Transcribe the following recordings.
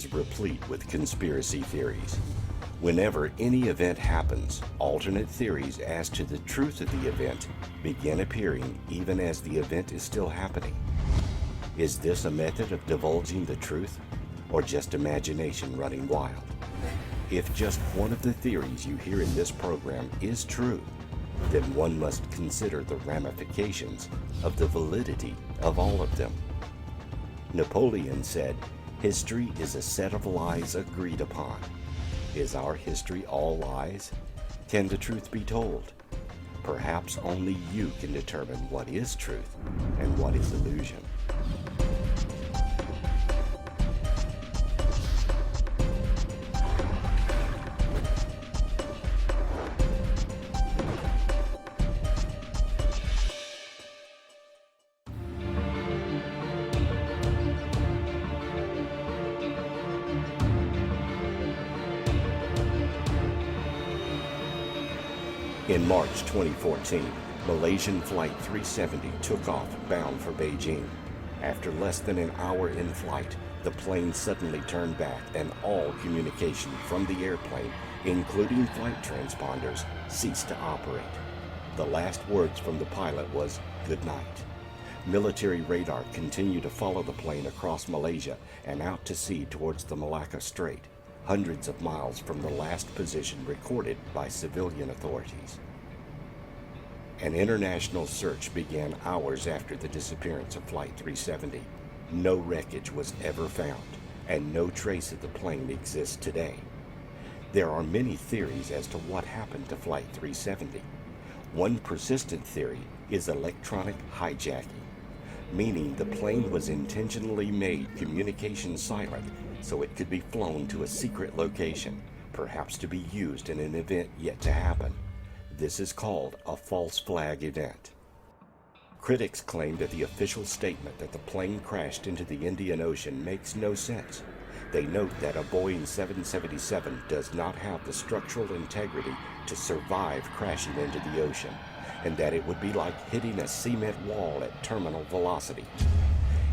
is replete with conspiracy theories. Whenever any event happens, alternate theories as to the truth of the event begin appearing even as the event is still happening. Is this a method of divulging the truth, or just imagination running wild? If just one of the theories you hear in this program is true, then one must consider the ramifications of the validity of all of them. Napoleon said, "History is a set of lies agreed upon." Is our history all lies? Can the truth be told? Perhaps only you can determine what is truth and what is illusion. In March 2014, Malaysian Flight 370 took off bound for Beijing. After less than an hour in flight, the plane suddenly turned back and all communication from the airplane, including flight transponders, ceased to operate. The last words from the pilot was, "Good night." Military radar continued to follow the plane across Malaysia and out to sea towards the Malacca Strait, hundreds of miles from the last position recorded by civilian authorities. An international search began hours after the disappearance of Flight 370. No wreckage was ever found, and no trace of the plane exists today. There are many theories as to what happened to Flight 370. One persistent theory is electronic hijacking, meaning the plane was intentionally made communication silent so it could be flown to a secret location, perhaps to be used in an event yet to happen. This is called a false flag event. Critics claim that the official statement that the plane crashed into the Indian Ocean makes no sense. They note that a Boeing 777 does not have the structural integrity to survive crashing into the ocean, and that it would be like hitting a cement wall at terminal velocity.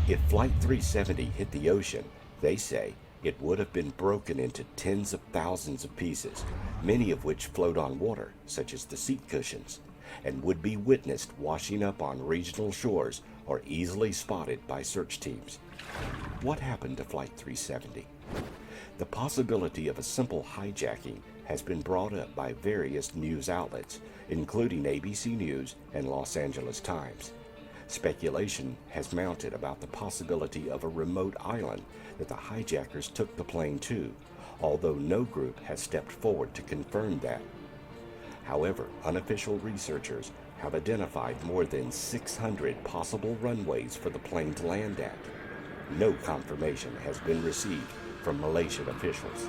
If Flight 370 hit the ocean, they say, it would have been broken into tens of thousands of pieces, many of which float on water, such as the seat cushions, and would be witnessed washing up on regional shores or easily spotted by search teams. What happened to Flight 370? The possibility of a simple hijacking has been brought up by various news outlets, including ABC News and Los Angeles Times. Speculation has mounted about the possibility of a remote island that the hijackers took the plane to, although no group has stepped forward to confirm that. However, unofficial researchers have identified more than 600 possible runways for the plane to land at. No confirmation has been received from Malaysian officials.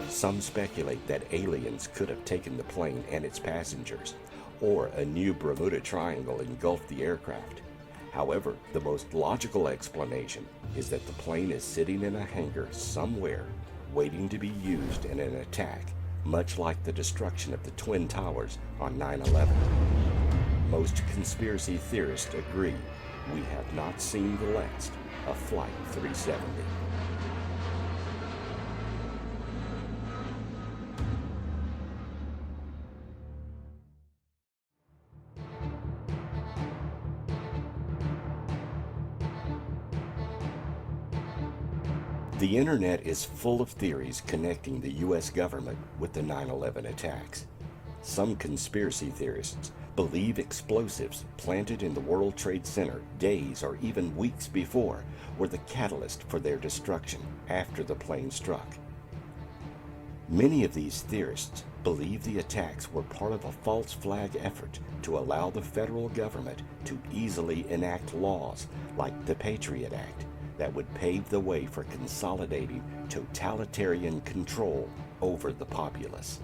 Some speculate that aliens could have taken the plane and its passengers, or a new Bermuda Triangle engulfed the aircraft. However, the most logical explanation is that the plane is sitting in a hangar somewhere, waiting to be used in an attack, much like the destruction of the Twin Towers on 9/11. Most conspiracy theorists agree we have not seen the last of Flight 370. The internet is full of theories connecting the U.S. government with the 9/11 attacks. Some conspiracy theorists believe explosives planted in the World Trade Center days or even weeks before were the catalyst for their destruction after the plane struck. Many of these theorists believe the attacks were part of a false flag effort to allow the federal government to easily enact laws like the Patriot Act that would pave the way for consolidating totalitarian control over the populace.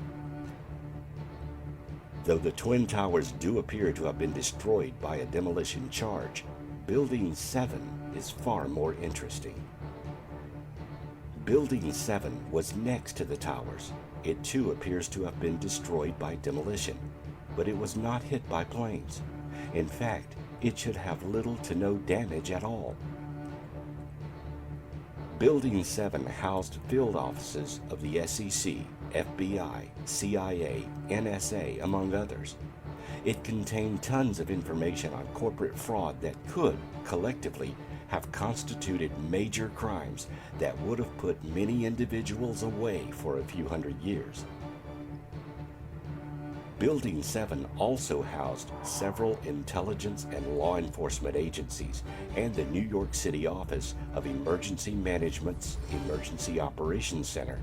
Though the Twin Towers do appear to have been destroyed by a demolition charge, Building 7 is far more interesting. Building 7 was next to the towers. It too appears to have been destroyed by demolition. but it was not hit by planes. In fact, it should have little to no damage at all. Building 7 housed field offices of the SEC, FBI, CIA, NSA, among others. It contained tons of information on corporate fraud that could, collectively, have constituted major crimes that would have put many individuals away for a few hundred years. Building 7 also housed several intelligence and law enforcement agencies and the New York City office of Emergency Management's Emergency Operations Center.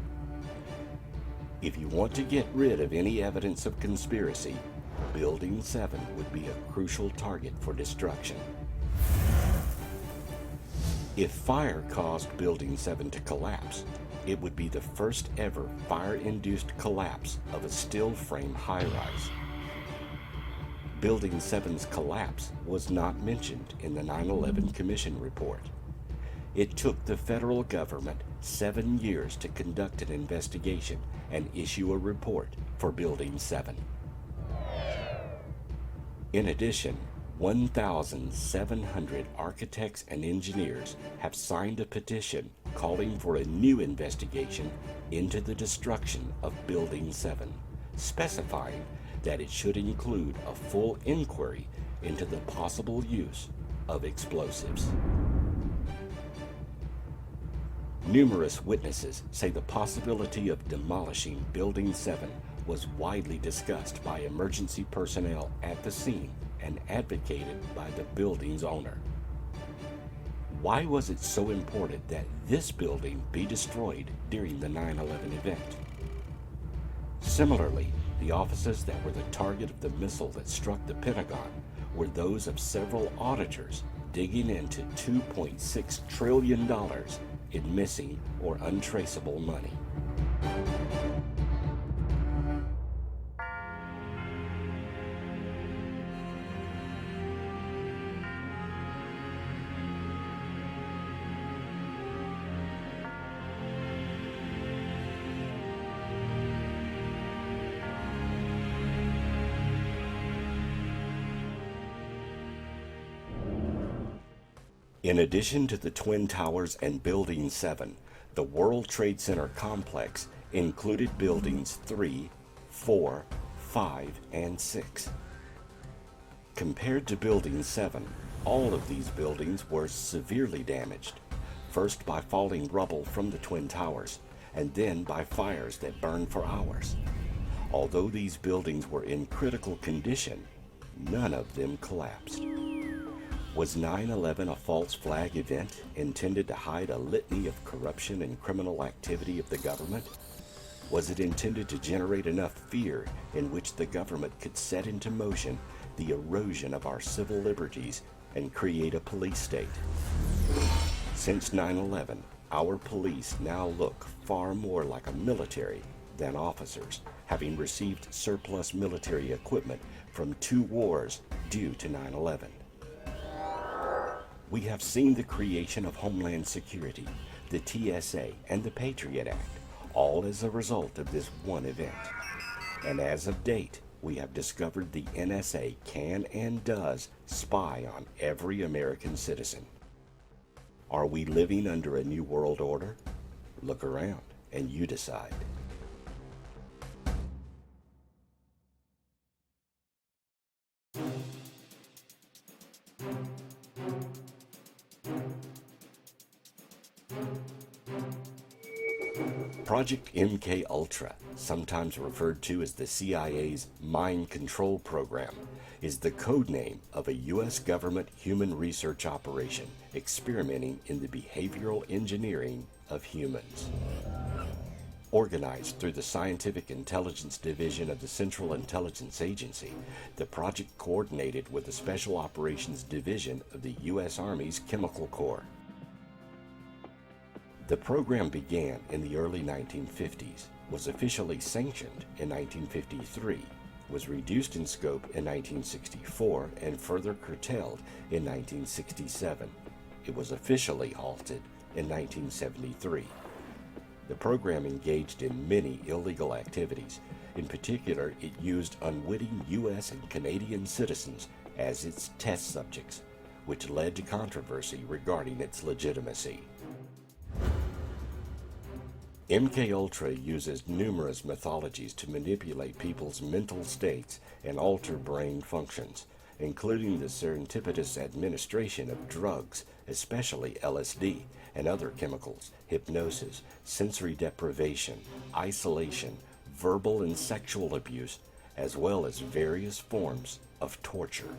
If you want to get rid of any evidence of conspiracy, Building 7 would be a crucial target for destruction. If fire caused Building 7 to collapse, it would be the first ever fire-induced collapse of a steel-frame high-rise. Building 7's collapse was not mentioned in the 9/11 Commission report. It took the federal government 7 years to conduct an investigation and issue a report for Building 7. In addition, 1,700 architects and engineers have signed a petition calling for a new investigation into the destruction of Building 7, specifying that it should include a full inquiry into the possible use of explosives. Numerous witnesses say the possibility of demolishing Building 7 was widely discussed by emergency personnel at the scene and advocated by the building's owner. Why was it so important that this building be destroyed during the 9/11 event? Similarly, the offices that were the target of the missile that struck the Pentagon were those of several auditors digging into $2.6 trillion in missing or untraceable money. In addition to the Twin Towers and Building 7, the World Trade Center complex included Buildings 3, 4, 5, and 6. Compared to Building 7, all of these buildings were severely damaged, first by falling rubble from the Twin Towers, and then by fires that burned for hours. Although these buildings were in critical condition, none of them collapsed. Was 9/11 a false flag event intended to hide a litany of corruption and criminal activity of the government? Was it intended to generate enough fear in which the government could set into motion the erosion of our civil liberties and create a police state? Since 9/11, our police now look far more like a military than officers, having received surplus military equipment from 2 wars due to 9/11. We have seen the creation of Homeland Security, the TSA, and the Patriot Act, all as a result of this one event. And as of date, we have discovered the NSA can and does spy on every American citizen. Are we living under a new world order? Look around and you decide. Project MK Ultra, sometimes referred to as the CIA's Mind Control Program, is the code name of a U.S. government human research operation experimenting in the behavioral engineering of humans. Organized through the Scientific Intelligence Division of the Central Intelligence Agency, the project coordinated with the Special Operations Division of the U.S. Army's Chemical Corps. The program began in the early 1950s, was officially sanctioned in 1953, was reduced in scope in 1964, and further curtailed in 1967. It was officially halted in 1973. The program engaged in many illegal activities, In particular, it used unwitting U.S. and Canadian citizens as its test subjects, which led to controversy regarding its legitimacy. MKUltra uses numerous methodologies to manipulate people's mental states and alter brain functions, including the serendipitous administration of drugs, especially LSD, and other chemicals, hypnosis, sensory deprivation, isolation, verbal and sexual abuse, as well as various forms of torture.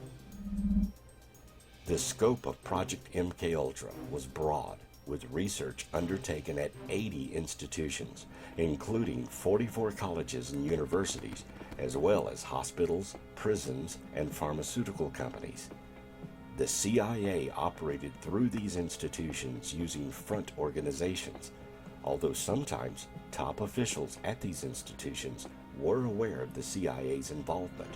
The scope of Project MKUltra was broad, with research undertaken at 80 institutions, including 44 colleges and universities, as well as hospitals, prisons, and pharmaceutical companies. The CIA operated through these institutions using front organizations, although sometimes top officials at these institutions were aware of the CIA's involvement.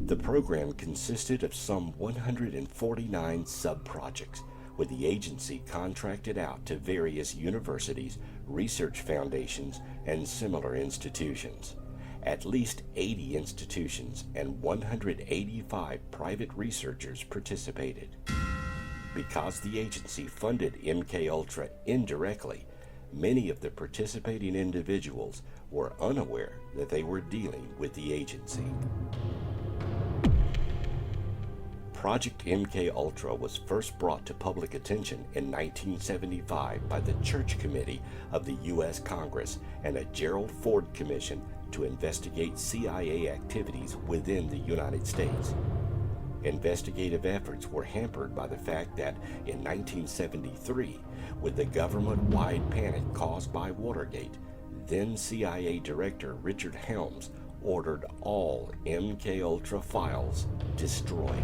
The program consisted of some 149 sub-projects, with the agency contracted out to various universities, research foundations, and similar institutions. At least 80 institutions and 185 private researchers participated. Because the agency funded MKUltra indirectly, many of the participating individuals were unaware that they were dealing with the agency. Project MKUltra was first brought to public attention in 1975 by the Church Committee of the U.S. Congress and a Gerald Ford Commission to investigate CIA activities within the United States. Investigative efforts were hampered by the fact that in 1973, with the government-wide panic caused by Watergate, then CIA Director Richard Helms ordered all MKUltra files destroyed.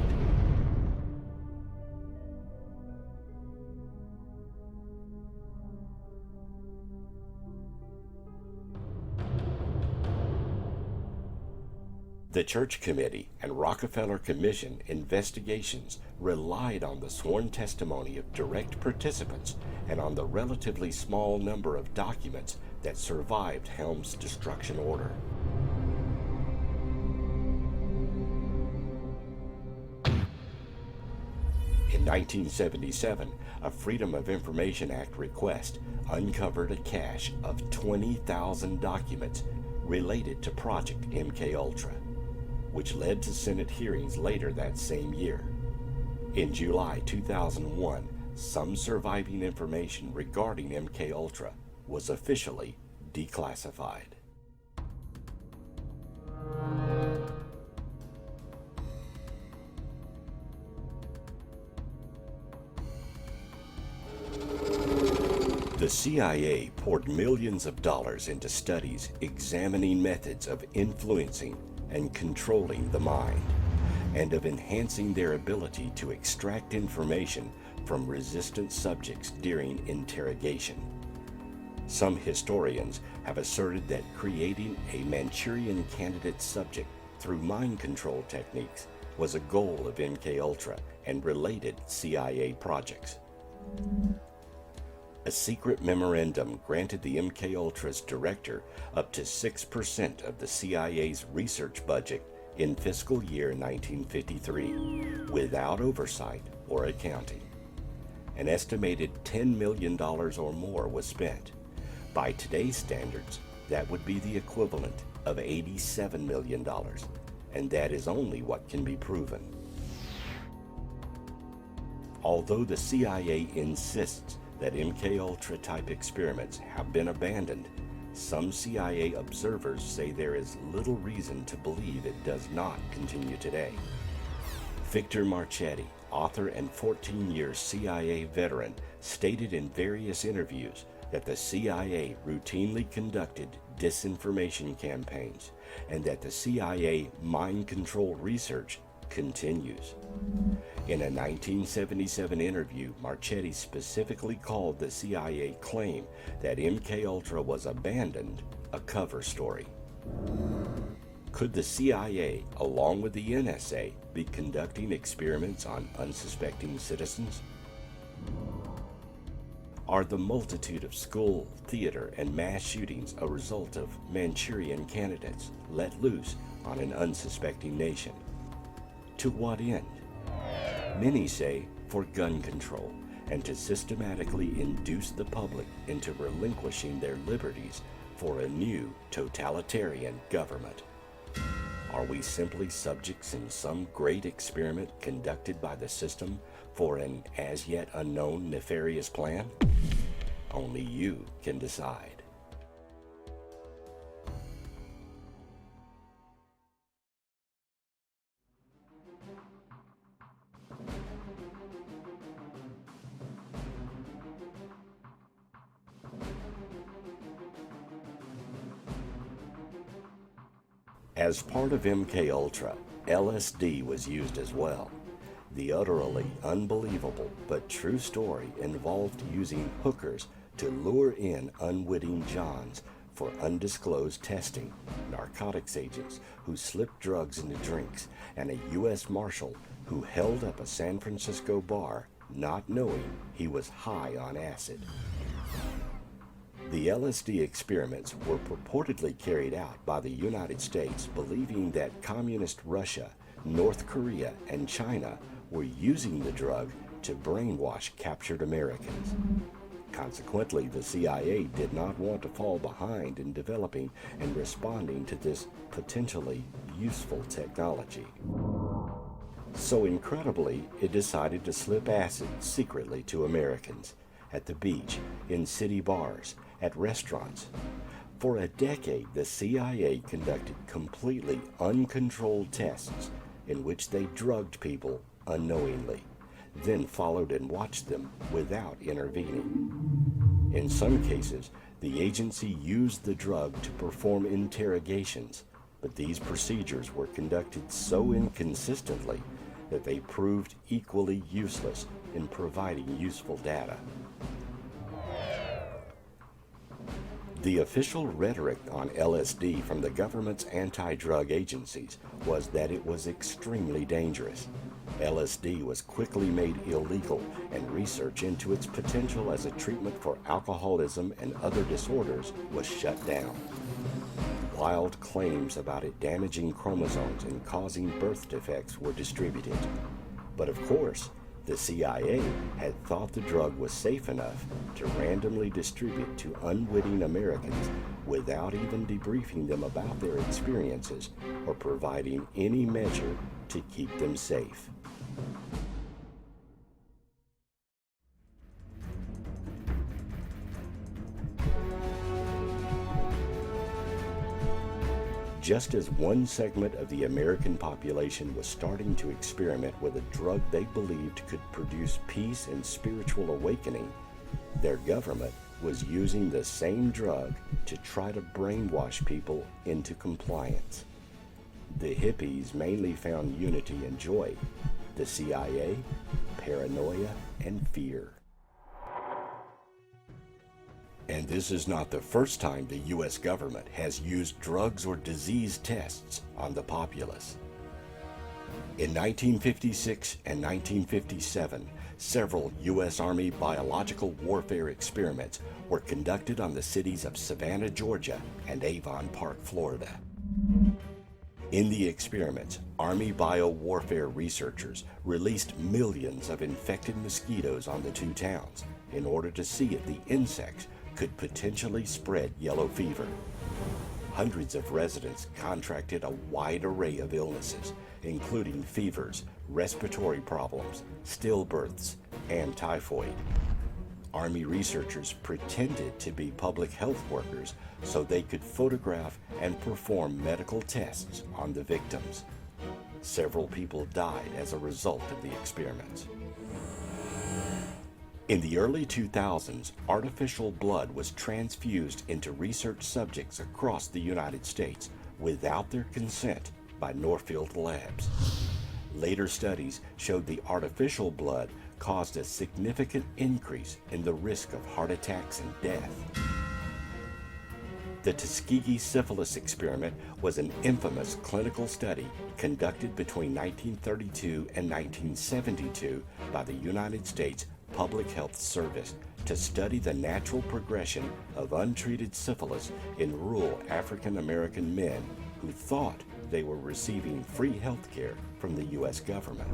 The Church Committee and Rockefeller Commission investigations relied on the sworn testimony of direct participants and on the relatively small number of documents that survived Helms' destruction order. In 1977, a Freedom of Information Act request uncovered a cache of 20,000 documents related to Project MKUltra, which led to Senate hearings later that same year. In July 2001, some surviving information regarding MKUltra was officially declassified. The CIA poured millions of dollars into studies examining methods of influencing and controlling the mind, and of enhancing their ability to extract information from resistant subjects during interrogation. Some historians have asserted that creating a Manchurian candidate subject through mind control techniques was a goal of MKUltra and related CIA projects. A secret memorandum granted the MKUltra's director up to 6% of the CIA's research budget in fiscal year 1953, without oversight or accounting. An estimated $10 million or more was spent. By today's standards, that would be the equivalent of $87 million, and that is only what can be proven. Although the CIA insists that MKUltra type experiments have been abandoned, some CIA observers say there is little reason to believe it does not continue today. Victor Marchetti, author and 14-year CIA veteran, stated in various interviews that the CIA routinely conducted disinformation campaigns and that the CIA mind control research continues. In a 1977 interview, Marchetti specifically called the CIA claim that MKUltra was abandoned a cover story. Could the CIA, along with the NSA, be conducting experiments on unsuspecting citizens? Are the multitude of school, theater, and mass shootings a result of Manchurian candidates let loose on an unsuspecting nation? To what end? Many say for gun control and to systematically induce the public into relinquishing their liberties for a new totalitarian government. Are we simply subjects in some great experiment conducted by the system for an as yet unknown nefarious plan? Only you can decide. As part of MK Ultra, LSD was used as well. The utterly unbelievable but true story involved using hookers to lure in unwitting Johns for undisclosed testing, narcotics agents who slipped drugs into drinks, and a U.S. Marshal who held up a San Francisco bar not knowing he was high on acid. The LSD experiments were purportedly carried out by the United States, believing that Communist Russia, North Korea, and China were using the drug to brainwash captured Americans. Consequently, the CIA did not want to fall behind in developing and responding to this potentially useful technology. So incredibly, it decided to slip acid secretly to Americans, at the beach, in city bars, at restaurants. For a decade, the CIA conducted completely uncontrolled tests in which they drugged people unknowingly, then followed and watched them without intervening. In some cases, the agency used the drug to perform interrogations, but these procedures were conducted so inconsistently that they proved equally useless in providing useful data. The official rhetoric on LSD from the government's anti-drug agencies was that it was extremely dangerous. LSD was quickly made illegal, and research into its potential as a treatment for alcoholism and other disorders was shut down. Wild claims about it damaging chromosomes and causing birth defects were distributed. But of course, the CIA had thought the drug was safe enough to randomly distribute to unwitting Americans without even debriefing them about their experiences or providing any measure to keep them safe. Just as one segment of the American population was starting to experiment with a drug they believed could produce peace and spiritual awakening, their government was using the same drug to try to brainwash people into compliance. The hippies mainly found unity and joy. The CIA, paranoia and fear. And this is not the first time the U.S. government has used drugs or disease tests on the populace. In 1956 and 1957, several U.S. Army biological warfare experiments were conducted on the cities of Savannah, Georgia, and Avon Park, Florida. In the experiments, Army biowarfare researchers released millions of infected mosquitoes on the two towns in order to see if the insects could potentially spread yellow fever. Hundreds of residents contracted a wide array of illnesses, including fevers, respiratory problems, stillbirths, and typhoid. Army researchers pretended to be public health workers so they could photograph and perform medical tests on the victims. Several people died as a result of the experiments. In the early 2000s, artificial blood was transfused into research subjects across the United States without their consent by Northfield Labs. Later studies showed the artificial blood caused a significant increase in the risk of heart attacks and death. The Tuskegee syphilis experiment was an infamous clinical study conducted between 1932 and 1972 by the United States Public Health Service to study the natural progression of untreated syphilis in rural African American men who thought they were receiving free health care from the U.S. government.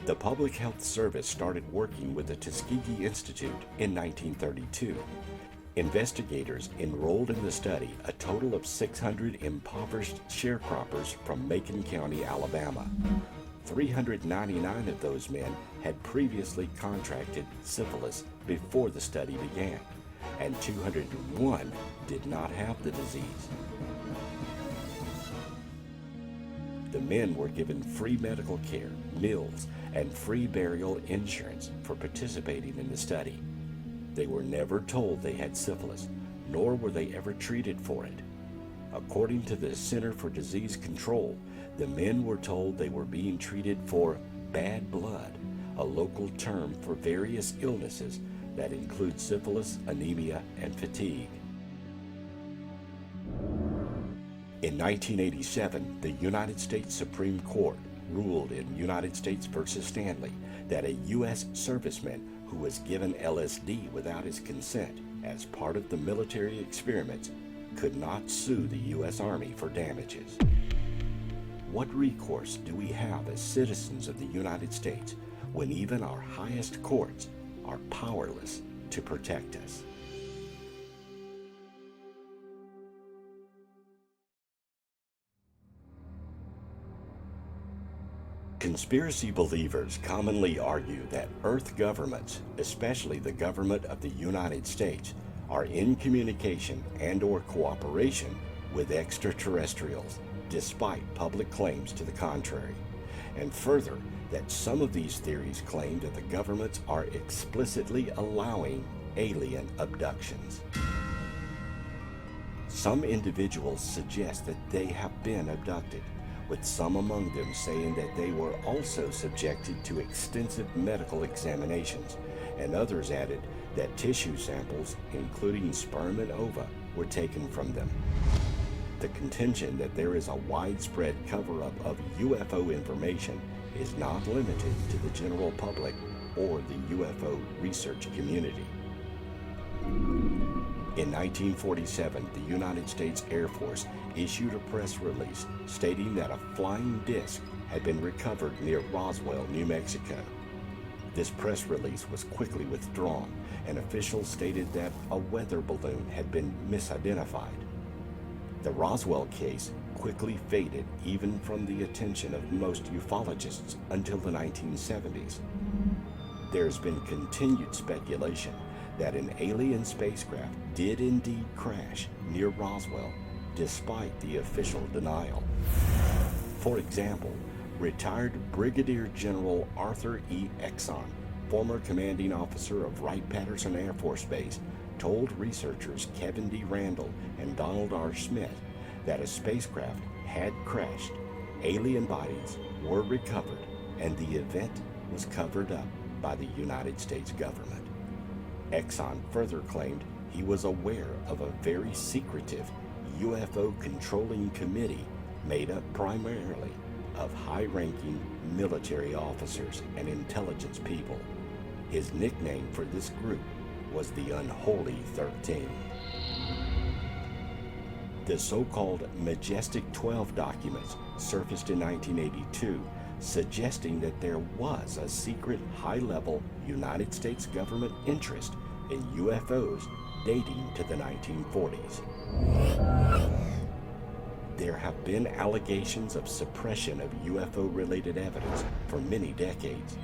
The Public Health Service started working with the Tuskegee Institute in 1932. Investigators enrolled in the study a total of 600 impoverished sharecroppers from Macon County, Alabama. 399 of those men had previously contracted syphilis before the study began, and 201 did not have the disease. The men were given free medical care, meals, and free burial insurance for participating in the study. They were never told they had syphilis, nor were they ever treated for it. According to the Center for Disease Control, the men were told they were being treated for bad blood, a local term for various illnesses that include syphilis, anemia, and fatigue. In 1987, the United States Supreme Court ruled in United States v. Stanley that a U.S. serviceman who was given LSD without his consent as part of the military experiments could not sue the U.S. Army for damages. What recourse do we have as citizens of the United States when even our highest courts are powerless to protect us? Conspiracy believers commonly argue that Earth governments, especially the government of the United States, are in communication and/or cooperation with extraterrestrials, despite public claims to the contrary. And further, that some of these theories claim that the governments are explicitly allowing alien abductions. Some individuals suggest that they have been abducted, with some among them saying that they were also subjected to extensive medical examinations, and others added that tissue samples, including sperm and ova, were taken from them. The contention that there is a widespread cover-up of UFO information is not limited to the general public or the UFO research community. In 1947, the United States Air Force issued a press release stating that a flying disc had been recovered near Roswell, New Mexico. This press release was quickly withdrawn, and officials stated that a weather balloon had been misidentified. The Roswell case quickly faded even from the attention of most ufologists until the 1970s. There's been continued speculation that an alien spacecraft did indeed crash near Roswell, despite the official denial. For example, retired Brigadier General Arthur E. Exon, former commanding officer of Wright-Patterson Air Force Base, told researchers Kevin D. Randall and Donald R. Smith that a spacecraft had crashed, alien bodies were recovered, and the event was covered up by the United States government. Exon further claimed he was aware of a very secretive UFO controlling committee made up primarily of high-ranking military officers and intelligence people. His nickname for this group was the Unholy 13. The so-called Majestic 12 documents surfaced in 1982, suggesting that there was a secret high-level United States government interest in UFOs dating to the 1940s. There have been allegations of suppression of UFO-related evidence for many decades.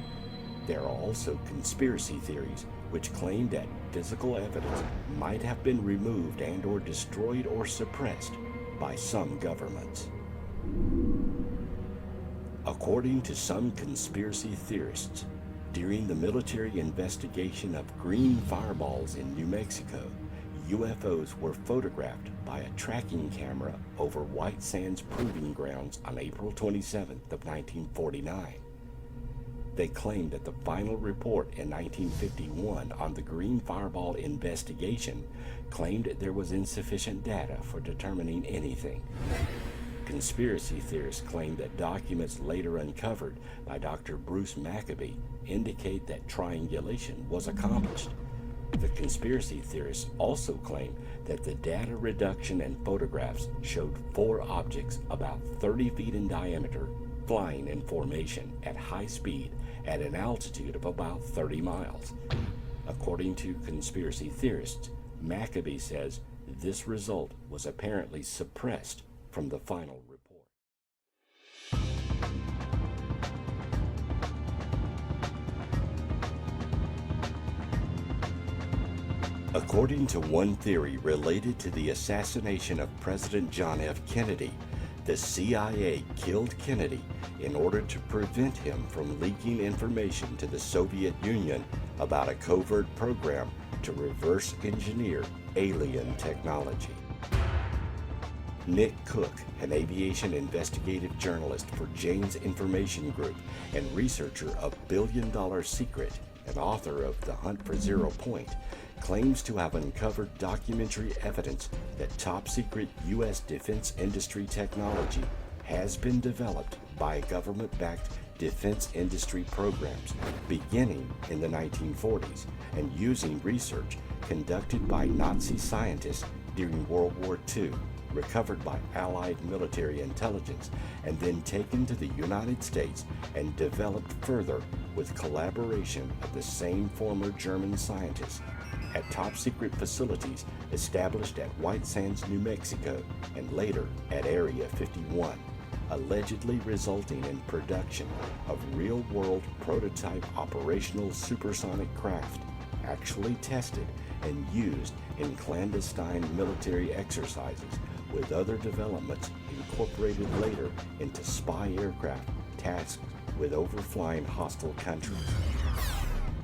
There are also conspiracy theories which claim that physical evidence might have been removed and/or destroyed or suppressed by some governments. According to some conspiracy theorists, during the military investigation of green fireballs in New Mexico, UFOs were photographed by a tracking camera over White Sands Proving Grounds on April 27th of 1949. They claimed that the final report in 1951 on the Green Fireball investigation claimed there was insufficient data for determining anything. Conspiracy theorists claim that documents later uncovered by Dr. Bruce Maccabee indicate that triangulation was accomplished. The conspiracy theorists also claim that the data reduction and photographs showed 4 objects about 30 feet in diameter flying in formation at high speed at an altitude of about 30 miles. According to conspiracy theorists, Maccabee says this result was apparently suppressed from the final report. According to one theory related to the assassination of President John F. Kennedy, the CIA killed Kennedy in order to prevent him from leaking information to the Soviet Union about a covert program to reverse engineer alien technology. Nick Cook, an aviation investigative journalist for Jane's Information Group and researcher of Billion Dollar Secret and author of The Hunt for Zero Point, claims to have uncovered documentary evidence that top-secret U.S. defense industry technology has been developed by government-backed defense industry programs beginning in the 1940s and using research conducted by Nazi scientists during World War II, recovered by Allied military intelligence, and then taken to the United States and developed further with collaboration of the same former German scientists at top-secret facilities established at White Sands, New Mexico, and later at Area 51, allegedly resulting in production of real-world prototype operational supersonic craft actually tested and used in clandestine military exercises, with other developments incorporated later into spy aircraft tasked with overflying hostile countries.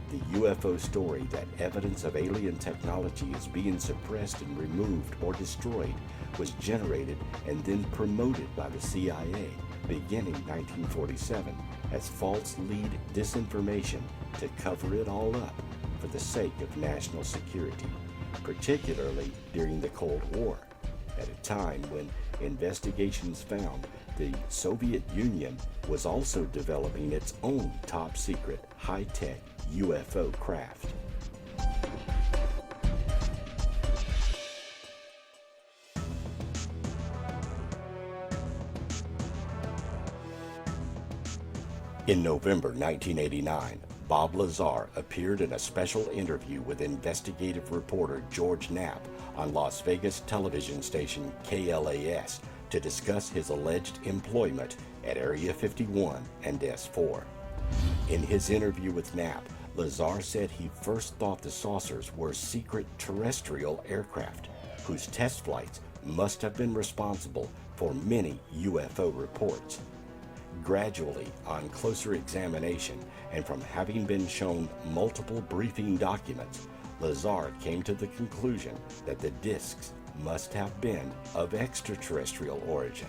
The UFO story that evidence of alien technology is being suppressed and removed or destroyed was generated and then promoted by the CIA beginning 1947 as false lead disinformation to cover it all up for the sake of national security, particularly during the Cold War, at a time when investigations found the Soviet Union was also developing its own top-secret, high-tech UFO craft. In November 1989, Bob Lazar appeared in a special interview with investigative reporter George Knapp on Las Vegas television station KLAS to discuss his alleged employment at Area 51 and S4. In his interview with Knapp, Lazar said he first thought the saucers were secret terrestrial aircraft, whose test flights must have been responsible for many UFO reports. Gradually, on closer examination, and from having been shown multiple briefing documents, Lazar came to the conclusion that the discs must have been of extraterrestrial origin.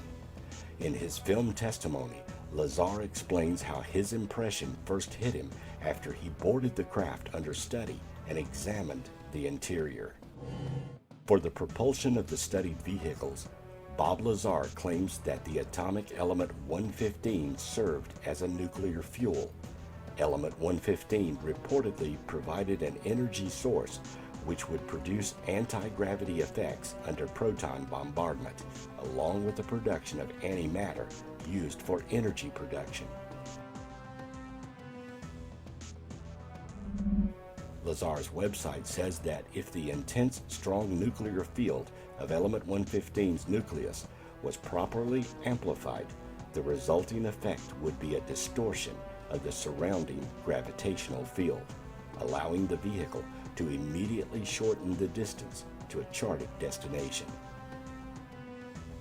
In his film testimony, Lazar explains how his impression first hit him after he boarded the craft under study and examined the interior. For the propulsion of the studied vehicles, Bob Lazar claims that the atomic element 115 served as a nuclear fuel. Element 115 reportedly provided an energy source which would produce anti-gravity effects under proton bombardment, along with the production of antimatter used for energy production. Lazar's website says that if the intense, strong nuclear field of element 115's nucleus was properly amplified, the resulting effect would be a distortion of the surrounding gravitational field, allowing the vehicle to immediately shorten the distance to a charted destination.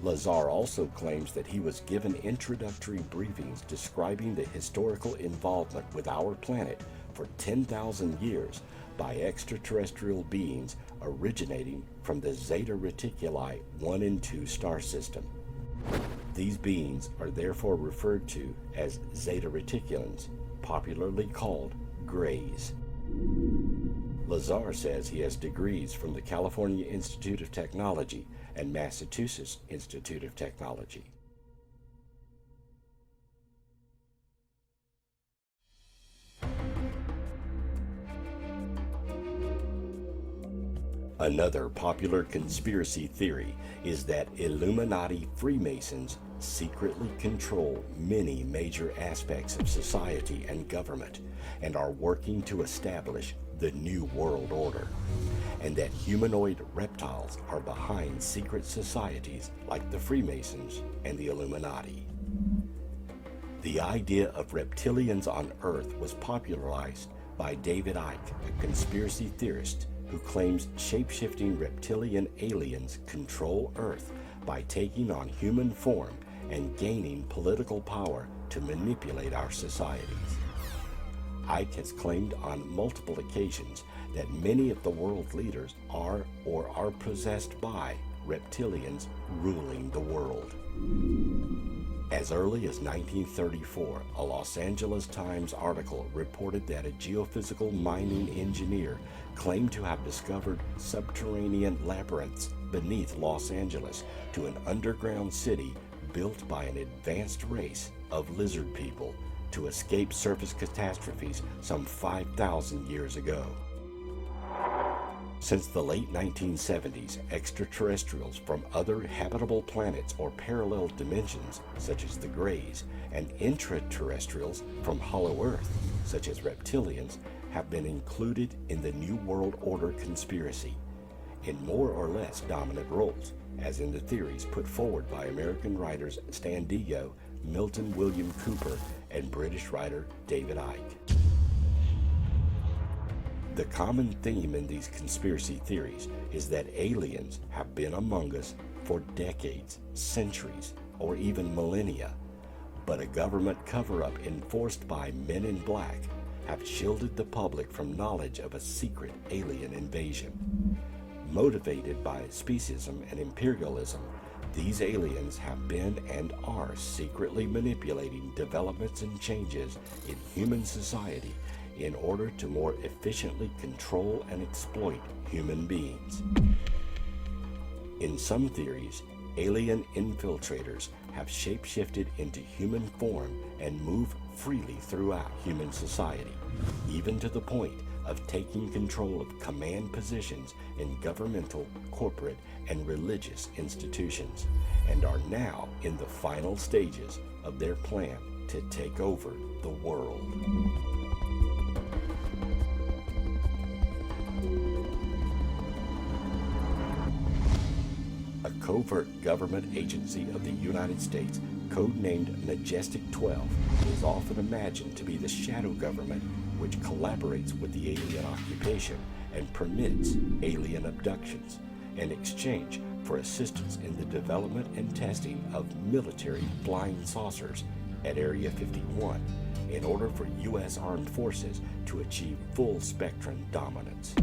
Lazar also claims that he was given introductory briefings describing the historical involvement with our planet for 10,000 years by extraterrestrial beings originating from the Zeta Reticuli 1 and 2 star system. These beings are therefore referred to as Zeta Reticulans, popularly called Greys. Lazar says he has degrees from the California Institute of Technology and Massachusetts Institute of Technology. Another popular conspiracy theory is that Illuminati Freemasons secretly control many major aspects of society and government and are working to establish the New World Order, and that humanoid reptiles are behind secret societies like the Freemasons and the Illuminati. The idea of reptilians on Earth was popularized by David Icke, a conspiracy theorist who claims shape-shifting reptilian aliens control Earth by taking on human form and gaining political power to manipulate our societies. Icke has claimed on multiple occasions that many of the world leaders are or are possessed by reptilians ruling the world. As early as 1934, a Los Angeles Times article reported that a geophysical mining engineer claimed to have discovered subterranean labyrinths beneath Los Angeles to an underground city built by an advanced race of lizard people to escape surface catastrophes some 5,000 years ago. Since the late 1970s, extraterrestrials from other habitable planets or parallel dimensions, such as the Greys, and intraterrestrials from Hollow Earth, such as reptilians, have been included in the New World Order conspiracy, in more or less dominant roles, as in the theories put forward by American writers Stan Diego, Milton William Cooper, and British writer David Icke. The common theme in these conspiracy theories is that aliens have been among us for decades, centuries, or even millennia, but a government cover-up enforced by Men in Black have shielded the public from knowledge of a secret alien invasion. Motivated by speciesism and imperialism, these aliens have been and are secretly manipulating developments and changes in human society in order to more efficiently control and exploit human beings. In some theories, alien infiltrators have shape-shifted into human form and move freely throughout human society, even to the point of taking control of command positions in governmental, corporate, and religious institutions, and are now in the final stages of their plan to take over the world. A covert government agency of the United States, codenamed Majestic 12, is often imagined to be the shadow government which collaborates with the alien occupation and permits alien abductions in exchange for assistance in the development and testing of military flying saucers at Area 51 in order for U.S. armed forces to achieve full spectrum dominance.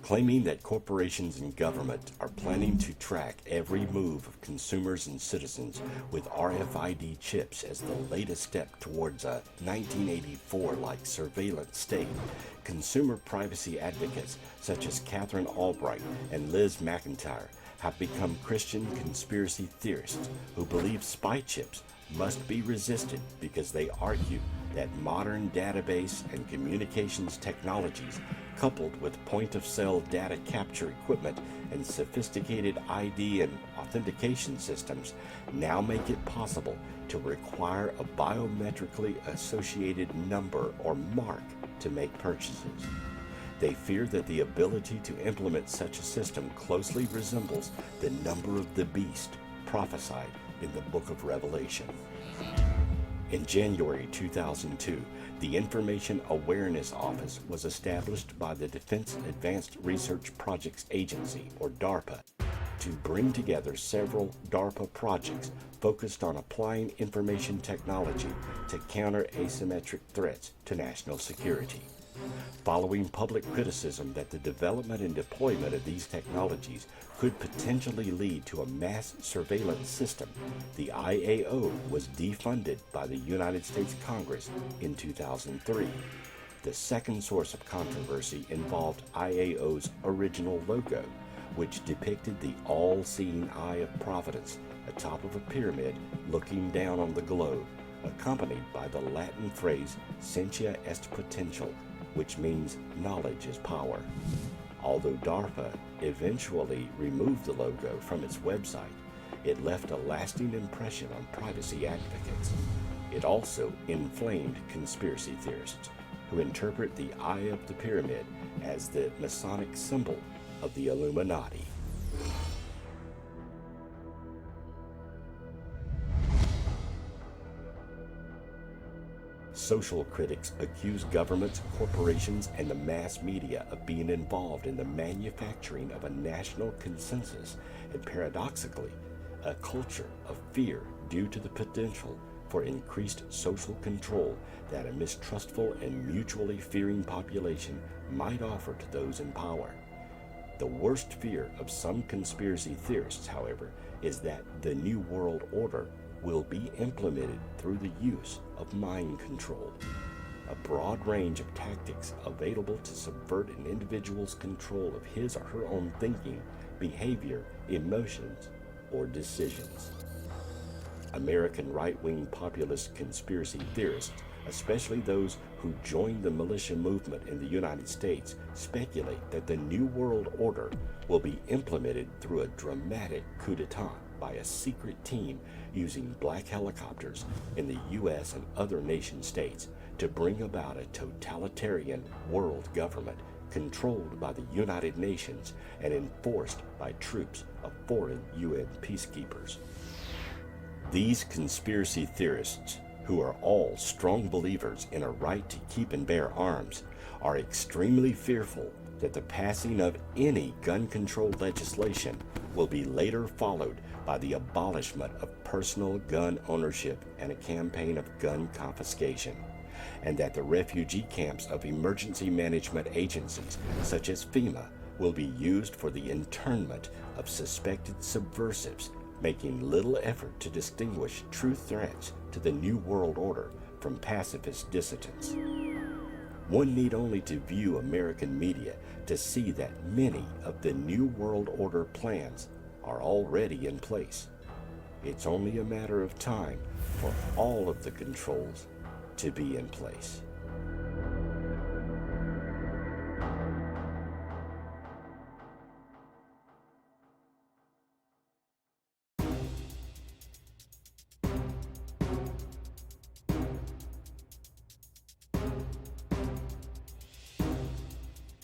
Claiming that corporations and government are planning to track every move of consumers and citizens with RFID chips as the latest step towards a 1984-like surveillance state, consumer privacy advocates such as Catherine Albright and Liz McIntyre have become Christian conspiracy theorists who believe spy chips must be resisted because they argue that modern database and communications technologies, coupled with point-of-sale data capture equipment and sophisticated ID and authentication systems, now make it possible to require a biometrically associated number or mark to make purchases. They fear that the ability to implement such a system closely resembles the number of the beast prophesied in the Book of Revelation. In January 2002, the Information Awareness Office was established by the Defense Advanced Research Projects Agency, or DARPA. to bring together several DARPA projects focused on applying information technology to counter asymmetric threats to national security. Following public criticism that the development and deployment of these technologies could potentially lead to a mass surveillance system, the IAO was defunded by the United States Congress in 2003. The second source of controversy involved IAO's original logo, which depicted the all-seeing eye of Providence atop of a pyramid looking down on the globe, accompanied by the Latin phrase Scientia est potential, which means knowledge is power. Although DARPA eventually removed the logo from its website, it left a lasting impression on privacy advocates. It also inflamed conspiracy theorists, who interpret the eye of the pyramid as the Masonic symbol of the Illuminati. Social critics accuse governments, corporations, and the mass media of being involved in the manufacturing of a national consensus and, paradoxically, a culture of fear due to the potential for increased social control that a mistrustful and mutually fearing population might offer to those in power. The worst fear of some conspiracy theorists, however, is that the New World Order will be implemented through the use of mind control, a broad range of tactics available to subvert an individual's control of his or her own thinking, behavior, emotions, or decisions. American right-wing populist conspiracy theorists, especially those who joined the militia movement in the United States, speculate that the New World Order will be implemented through a dramatic coup d'etat by a secret team using black helicopters in the U.S. and other nation states to bring about a totalitarian world government controlled by the United Nations and enforced by troops of foreign UN peacekeepers. These conspiracy theorists, who are all strong believers in a right to keep and bear arms, are extremely fearful that the passing of any gun control legislation will be later followed by the abolishment of personal gun ownership and a campaign of gun confiscation, and that the refugee camps of emergency management agencies such as FEMA will be used for the internment of suspected subversives, making little effort to distinguish true threats to the New World Order from pacifist dissidents. One need only to view American media to see that many of the New World Order plans are already in place. It's only a matter of time for all of the controls to be in place.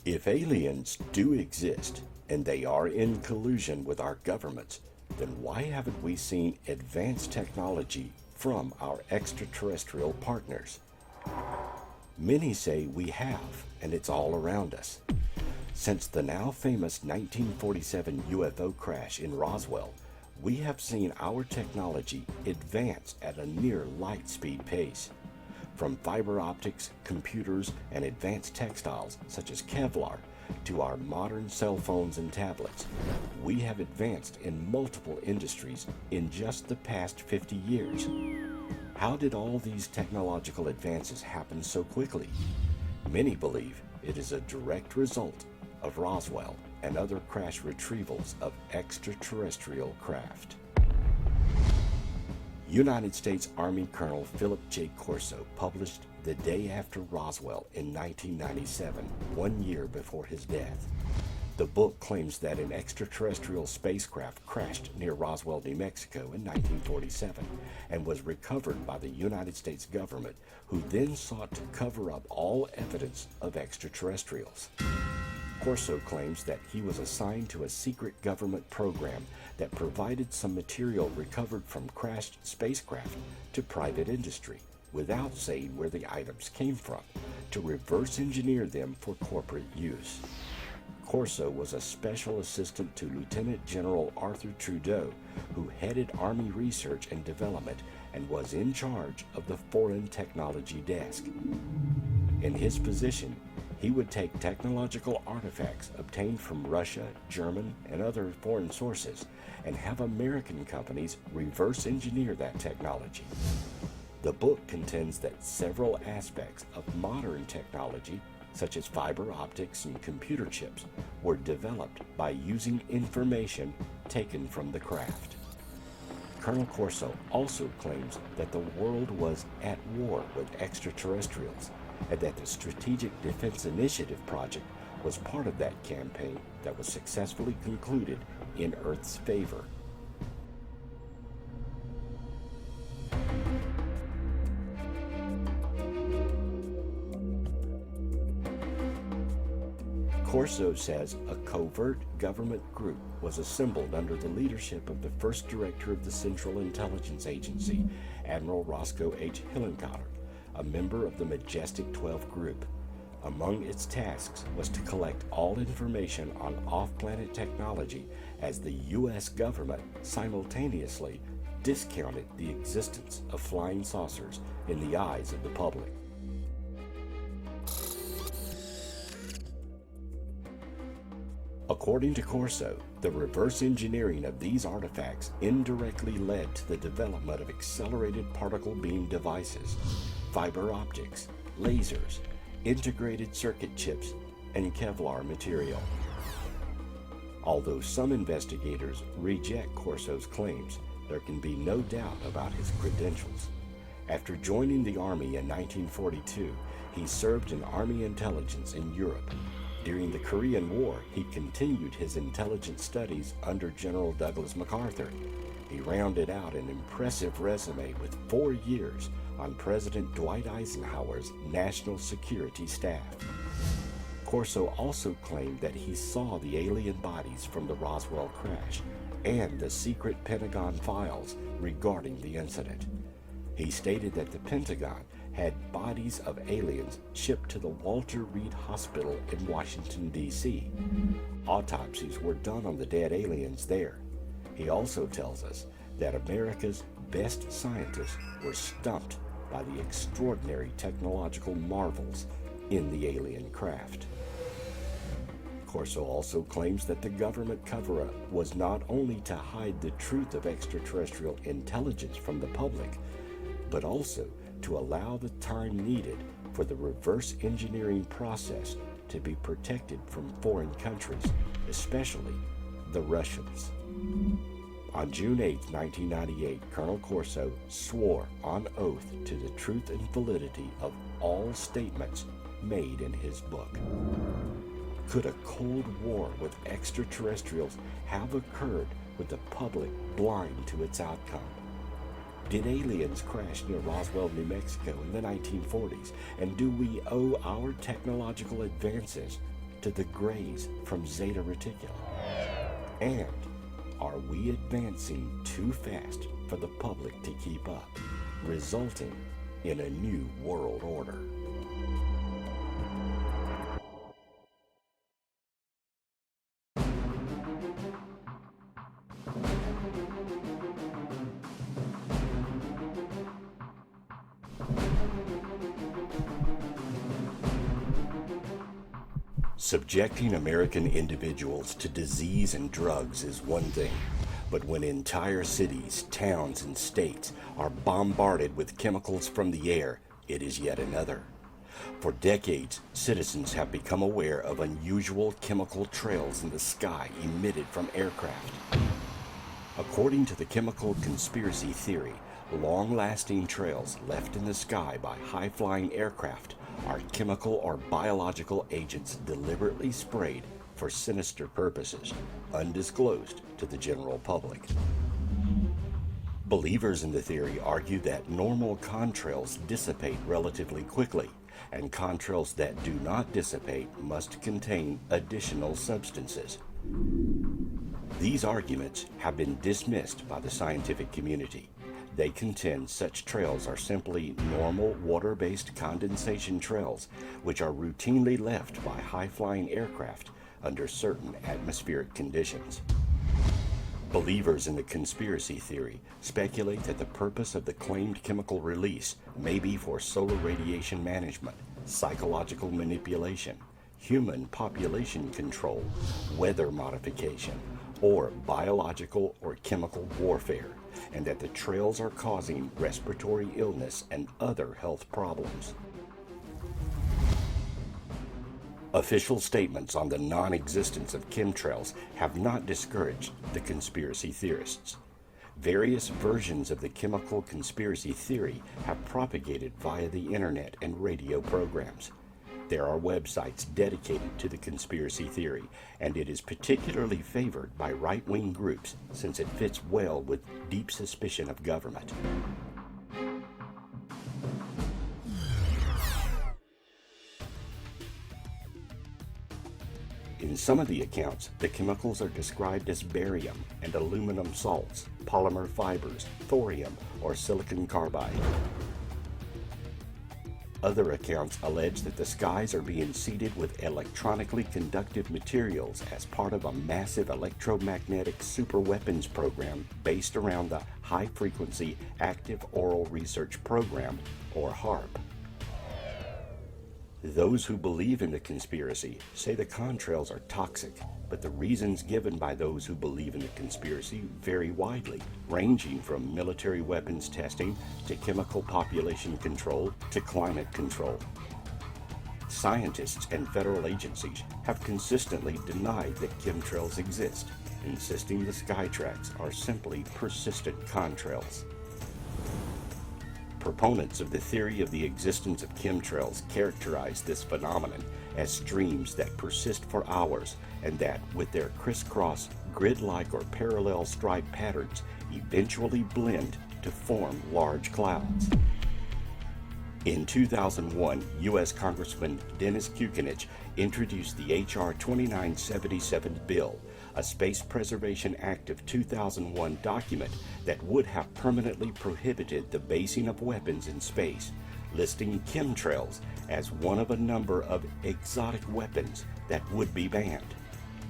If aliens do exist, and they are in collusion with our governments, then why haven't we seen advanced technology from our extraterrestrial partners? Many say we have, and it's all around us. Since the now famous 1947 UFO crash in Roswell, we have seen our technology advance at a near light speed pace. From fiber optics, computers, and advanced textiles such as Kevlar to our modern cell phones and tablets, we have advanced in multiple industries in just the past 50 years. How did all these technological advances happen so quickly? Many believe it is a direct result of Roswell and other crash retrievals of extraterrestrial craft. United States Army Colonel Philip J. Corso published The Day After Roswell in 1997, 1 year before his death. The book claims that an extraterrestrial spacecraft crashed near Roswell, New Mexico in 1947 and was recovered by the United States government, who then sought to cover up all evidence of extraterrestrials. Corso claims that he was assigned to a secret government program that provided some material recovered from crashed spacecraft to private industry, without saying where the items came from, to reverse engineer them for corporate use. Corso was a special assistant to Lieutenant General Arthur Trudeau, who headed Army Research and Development and was in charge of the Foreign Technology Desk. In his position, he would take technological artifacts obtained from Russia, German, and other foreign sources and have American companies reverse engineer that technology. The book contends that several aspects of modern technology, such as fiber optics and computer chips, were developed by using information taken from the craft. Colonel Corso also claims that the world was at war with extraterrestrials and that the Strategic Defense Initiative project was part of that campaign that was successfully concluded in Earth's favor. Corso says a covert government group was assembled under the leadership of the first director of the Central Intelligence Agency, Admiral Roscoe H. Hillenkotter, a member of the Majestic 12 group. Among its tasks was to collect all information on off-planet technology as the U.S. government simultaneously discounted the existence of flying saucers in the eyes of the public. According to Corso, the reverse engineering of these artifacts indirectly led to the development of accelerated particle beam devices, fiber optics, lasers, integrated circuit chips, and Kevlar material. Although some investigators reject Corso's claims, there can be no doubt about his credentials. After joining the Army in 1942, he served in Army intelligence in Europe. During the Korean War, he continued his intelligence studies under General Douglas MacArthur. He rounded out an impressive resume with 4 years on President Dwight Eisenhower's national security staff. Corso also claimed that he saw the alien bodies from the Roswell crash and the secret Pentagon files regarding the incident. He stated that the Pentagon had bodies of aliens shipped to the Walter Reed Hospital in Washington, D.C. Autopsies were done on the dead aliens there. He also tells us that America's best scientists were stumped by the extraordinary technological marvels in the alien craft. Corso also claims that the government cover-up was not only to hide the truth of extraterrestrial intelligence from the public, but also to allow the time needed for the reverse engineering process to be protected from foreign countries, especially the Russians. On June 8, 1998, Colonel Corso swore on oath to the truth and validity of all statements made in his book. Could a Cold War with extraterrestrials have occurred with the public blind to its outcome? Did aliens crash near Roswell, New Mexico in the 1940s? And do we owe our technological advances to the Greys from Zeta Reticuli? And are we advancing too fast for the public to keep up, resulting in a new world order? Subjecting American individuals to disease and drugs is one thing, but when entire cities, towns, and states are bombarded with chemicals from the air, it is yet another. For decades, citizens have become aware of unusual chemical trails in the sky emitted from aircraft. According to the chemical conspiracy theory, long-lasting trails left in the sky by high-flying aircraft are chemical or biological agents deliberately sprayed for sinister purposes, undisclosed to the general public. Believers in the theory argue that normal contrails dissipate relatively quickly, and contrails that do not dissipate must contain additional substances. These arguments have been dismissed by the scientific community. They contend such trails are simply normal water-based condensation trails, which are routinely left by high-flying aircraft, under certain atmospheric conditions. Believers in the conspiracy theory speculate that the purpose of the claimed chemical release may be for solar radiation management, psychological manipulation, human population control, weather modification, or biological or chemical warfare, and that the trails are causing respiratory illness and other health problems. Official statements on the non-existence of chemtrails have not discouraged the conspiracy theorists. Various versions of the chemical conspiracy theory have propagated via the internet and radio programs. There are websites dedicated to the conspiracy theory, and it is particularly favored by right-wing groups since it fits well with deep suspicion of government. In some of the accounts, the chemicals are described as barium and aluminum salts, polymer fibers, thorium, or silicon carbide. Other accounts allege that the skies are being seeded with electronically conductive materials as part of a massive electromagnetic superweapons program based around the High Frequency Active Oral Research Program, or HARP. Those who believe in the conspiracy say the contrails are toxic, but the reasons given by those who believe in the conspiracy vary widely, ranging from military weapons testing to chemical population control to climate control. Scientists and federal agencies have consistently denied that chemtrails exist, insisting the sky tracks are simply persistent contrails. Proponents of the theory of the existence of chemtrails characterize this phenomenon as streams that persist for hours and that, with their crisscross, grid-like or parallel stripe patterns, eventually blend to form large clouds. In 2001, U.S. Congressman Dennis Kucinich introduced the H.R. 2977 bill, a Space Preservation Act of 2001 document that would have permanently prohibited the basing of weapons in space, listing chemtrails as one of a number of exotic weapons that would be banned.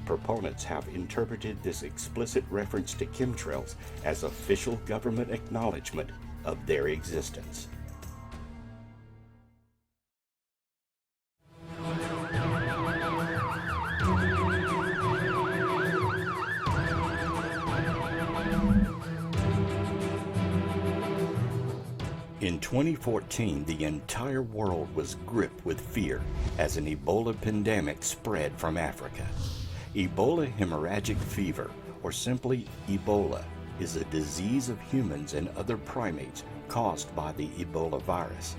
Proponents have interpreted this explicit reference to chemtrails as official government acknowledgement of their existence. In 2014, the entire world was gripped with fear as an Ebola pandemic spread from Africa. Ebola hemorrhagic fever, or simply Ebola, is a disease of humans and other primates caused by the Ebola virus.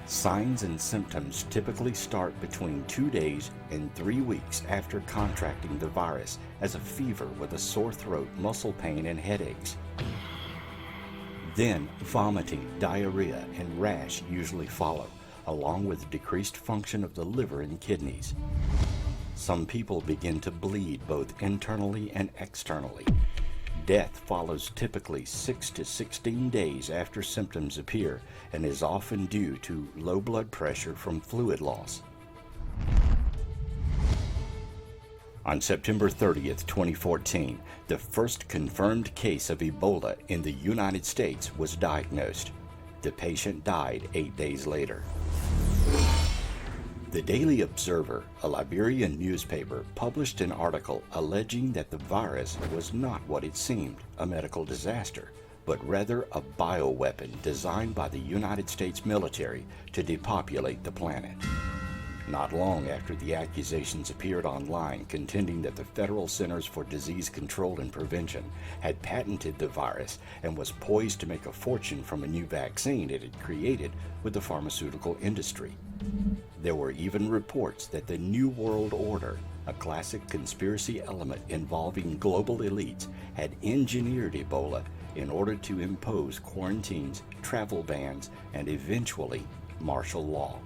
Signs and symptoms typically start between 2 days and 3 weeks after contracting the virus, as a fever with a sore throat, muscle pain, and headaches. Then, vomiting, diarrhea, and rash usually follow, along with decreased function of the liver and kidneys. Some people begin to bleed both internally and externally. Death follows typically 6 to 16 days after symptoms appear and is often due to low blood pressure from fluid loss. On September 30th, 2014, the first confirmed case of Ebola in the United States was diagnosed. The patient died 8 days later. The Daily Observer, a Liberian newspaper, published an article alleging that the virus was not what it seemed, a medical disaster, but rather a bioweapon designed by the United States military to depopulate the planet. Not long after the accusations appeared online contending that the Federal Centers for Disease Control and Prevention had patented the virus and was poised to make a fortune from a new vaccine it had created with the pharmaceutical industry. There were even reports that the New World Order, a classic conspiracy element involving global elites, had engineered Ebola in order to impose quarantines, travel bans, and eventually martial law.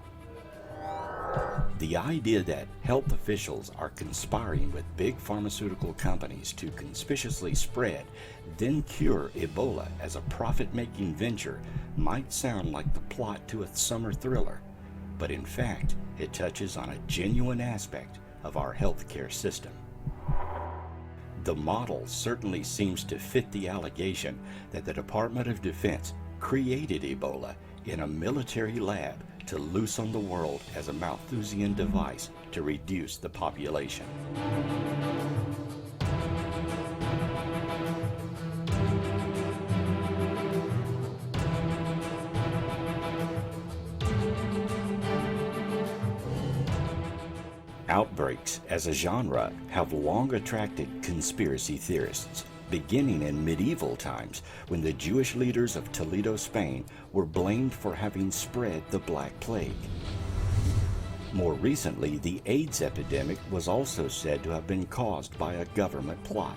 The idea that health officials are conspiring with big pharmaceutical companies to conspicuously spread, then cure Ebola as a profit-making venture might sound like the plot to a summer thriller, but in fact, it touches on a genuine aspect of our healthcare system. The model certainly seems to fit the allegation that the Department of Defense created Ebola in a military lab to loose on the world as a Malthusian device to reduce the population. Outbreaks as a genre have long attracted conspiracy theorists, beginning in medieval times when the Jewish leaders of Toledo, Spain were blamed for having spread the Black Plague. More recently, the AIDS epidemic was also said to have been caused by a government plot.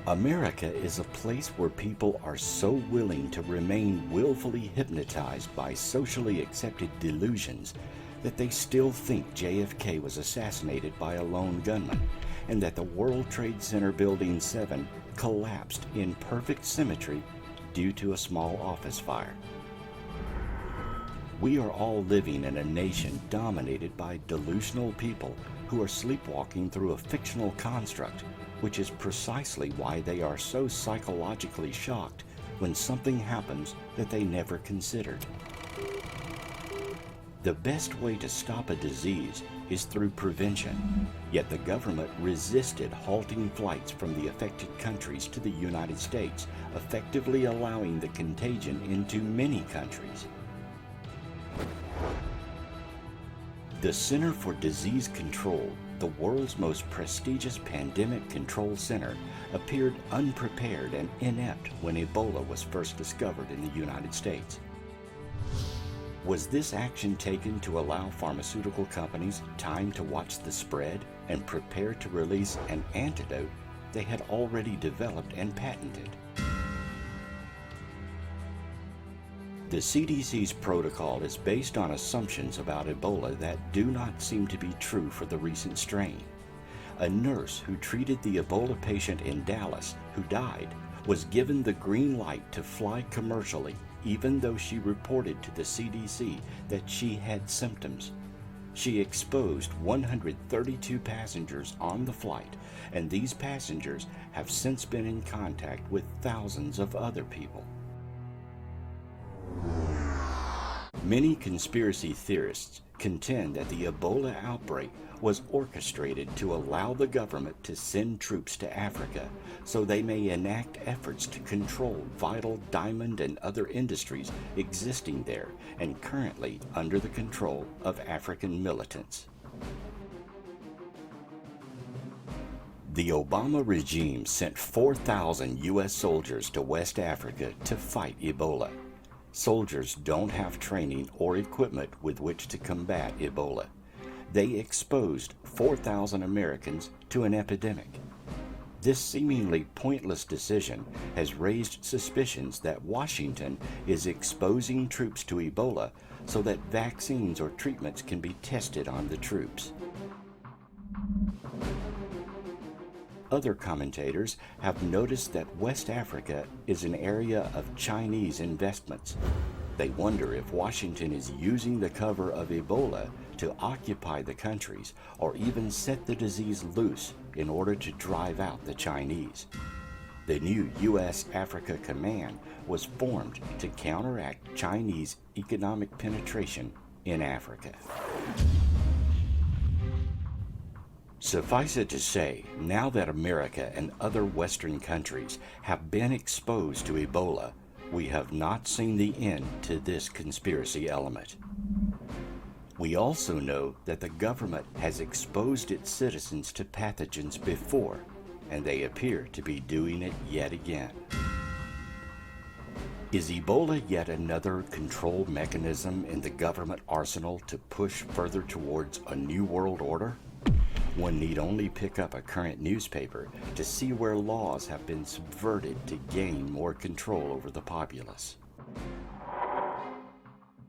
America is a place where people are so willing to remain willfully hypnotized by socially accepted delusions that they still think JFK was assassinated by a lone gunman, and that the World Trade Center Building 7 collapsed in perfect symmetry due to a small office fire. We are all living in a nation dominated by delusional people who are sleepwalking through a fictional construct, which is precisely why they are so psychologically shocked when something happens that they never considered. The best way to stop a disease is through prevention, yet the government resisted halting flights from the affected countries to the United States, effectively allowing the contagion into many countries. The Center for Disease Control, the world's most prestigious pandemic control center, appeared unprepared and inept when Ebola was first discovered in the United States. Was this action taken to allow pharmaceutical companies time to watch the spread and prepare to release an antidote they had already developed and patented? The CDC's protocol is based on assumptions about Ebola that do not seem to be true for the recent strain. A nurse who treated the Ebola patient in Dallas, who died, was given the green light to fly commercially, even though she reported to the CDC that she had symptoms. She exposed 132 passengers on the flight, and these passengers have since been in contact with thousands of other people. Many conspiracy theorists contend that the Ebola outbreak was orchestrated to allow the government to send troops to Africa so they may enact efforts to control vital diamond and other industries existing there and currently under the control of African militants. The Obama regime sent 4,000 U.S. soldiers to West Africa to fight Ebola. Soldiers don't have training or equipment with which to combat Ebola. They exposed 4,000 Americans to an epidemic. This seemingly pointless decision has raised suspicions that Washington is exposing troops to Ebola so that vaccines or treatments can be tested on the troops. Other commentators have noticed that West Africa is an area of Chinese investments. They wonder if Washington is using the cover of Ebola to occupy the countries or even set the disease loose in order to drive out the Chinese. The new U.S. Africa Command was formed to counteract Chinese economic penetration in Africa. Suffice it to say, now that America and other Western countries have been exposed to Ebola, we have not seen the end to this conspiracy element. We also know that the government has exposed its citizens to pathogens before, and they appear to be doing it yet again. Is Ebola yet another control mechanism in the government arsenal to push further towards a new world order? One need only pick up a current newspaper to see where laws have been subverted to gain more control over the populace.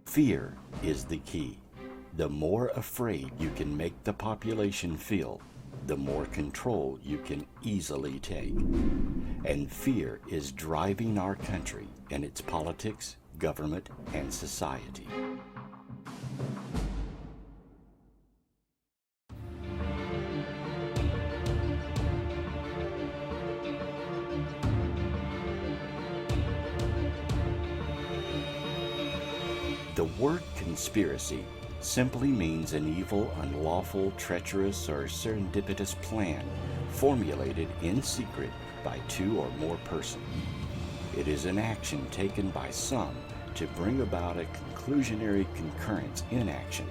Fear is the key. The more afraid you can make the population feel, the more control you can easily take. And fear is driving our country in its politics, government, and society. The word conspiracy simply means an evil, unlawful, treacherous, or serendipitous plan formulated in secret by two or more persons. It is an action taken by some to bring about a conclusionary concurrence in action,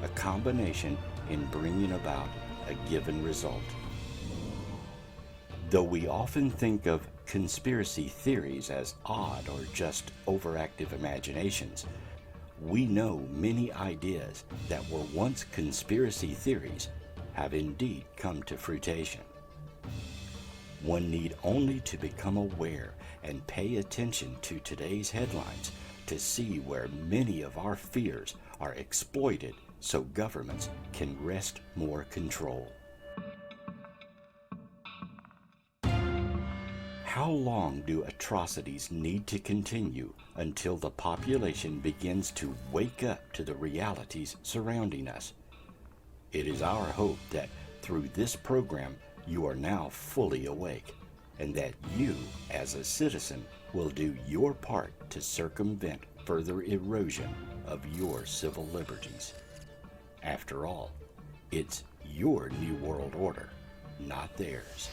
a combination in bringing about a given result. Though we often think of conspiracy theories as odd or just overactive imaginations, we know many ideas that were once conspiracy theories have indeed come to fruition. One need only to become aware and pay attention to today's headlines to see where many of our fears are exploited so governments can wrest more control. How long do atrocities need to continue until the population begins to wake up to the realities surrounding us? It is our hope that through this program you are now fully awake, and that you, as a citizen, will do your part to circumvent further erosion of your civil liberties. After all, it's your new world order, not theirs.